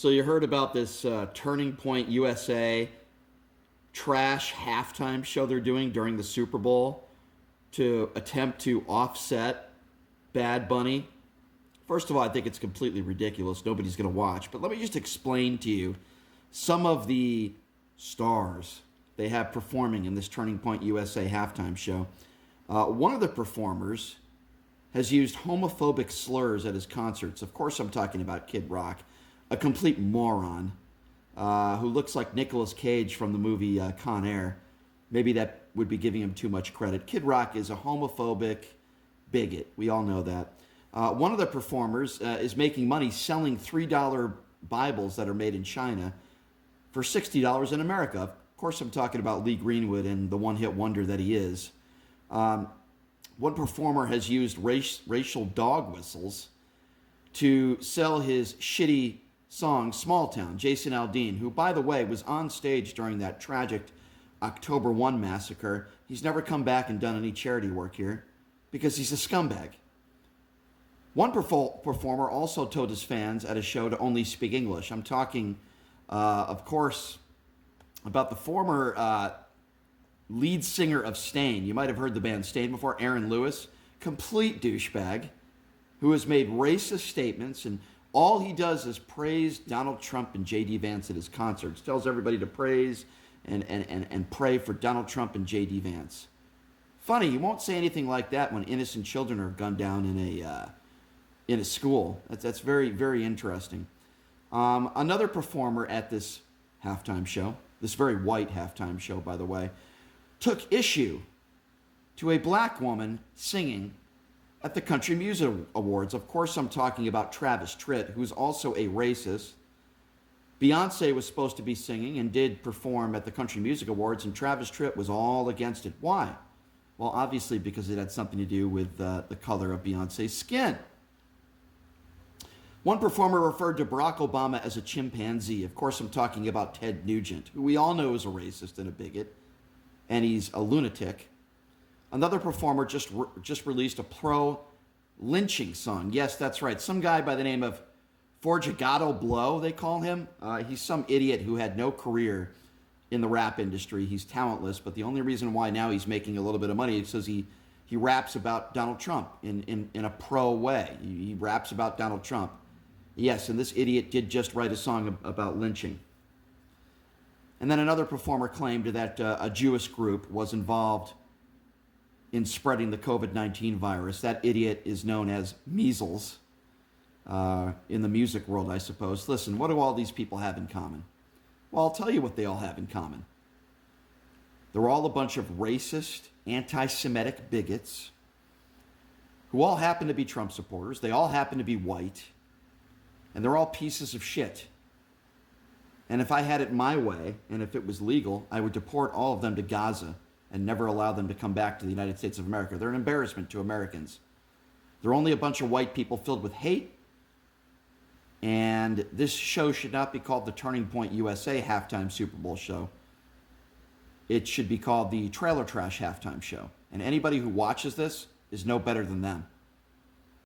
So you heard about this Turning Point USA trash halftime show they're doing during the Super Bowl to attempt to offset Bad Bunny. First of all, I think it's completely ridiculous. Nobody's going to watch. But let me just explain to you some of the stars they have performing in this Turning Point USA halftime show. One of the performers has used homophobic slurs at his concerts. Of course, I'm talking about Kid Rock, a complete moron who looks like Nicolas Cage from the movie Con Air. Maybe that would be giving him too much credit. Kid Rock is a homophobic bigot. We all know that. One of the performers is making money selling $3 Bibles that are made in China for $60 in America. Of course, I'm talking about Lee Greenwood and the one-hit wonder that he is. One performer has used racial dog whistles to sell his shitty song, Small Town. Jason Aldean, who, by the way, was on stage during that tragic October 1 massacre. He's never come back and done any charity work here because he's a scumbag. One performer also told his fans at a show to only speak English. I'm talking, of course, about the former lead singer of Stain. You might have heard the band Stain before, Aaron Lewis. Complete douchebag who has made racist statements, and all he does is praise Donald Trump and J.D. Vance at his concerts. Tells everybody to praise and pray for Donald Trump and J.D. Vance. Funny, you won't say anything like that when innocent children are gunned down in a school. That's very, very interesting. Another performer at this halftime show, this very white halftime show, by the way, took issue to a black woman singing at the Country Music Awards. Of course, I'm talking about Travis Tritt, who's also a racist. Beyonce was supposed to be singing and did perform at the Country Music Awards, and Travis Tritt was all against it. Why? Well, obviously because it had something to do with the color of Beyonce's skin. One performer referred to Barack Obama as a chimpanzee. Of course, I'm talking about Ted Nugent, who we all know is a racist and a bigot, and he's a lunatic. Another performer just released a pro-lynching song. Yes, that's right. Some guy by the name of Forgigato Blow, they call him. He's some idiot who had no career in the rap industry. He's talentless, but the only reason why now he's making a little bit of money is because he raps about Donald Trump in a pro way. He raps about Donald Trump. Yes, and this idiot did just write a song about lynching. And then another performer claimed that a Jewish group was involved in spreading the COVID-19 virus. That idiot is known as Measles in the music world, I suppose. Listen, what do all these people have in common? Well, I'll tell you what they all have in common. They're all a bunch of racist, anti-Semitic bigots who all happen to be Trump supporters. They all happen to be white. And they're all pieces of shit. And if I had it my way, and if it was legal, I would deport all of them to Gaza and never allow them to come back to the United States of America. They're an embarrassment to Americans. They're only a bunch of white people filled with hate. And this show should not be called the Turning Point USA halftime Super Bowl show. It should be called the Trailer Trash halftime show. And anybody who watches this is no better than them.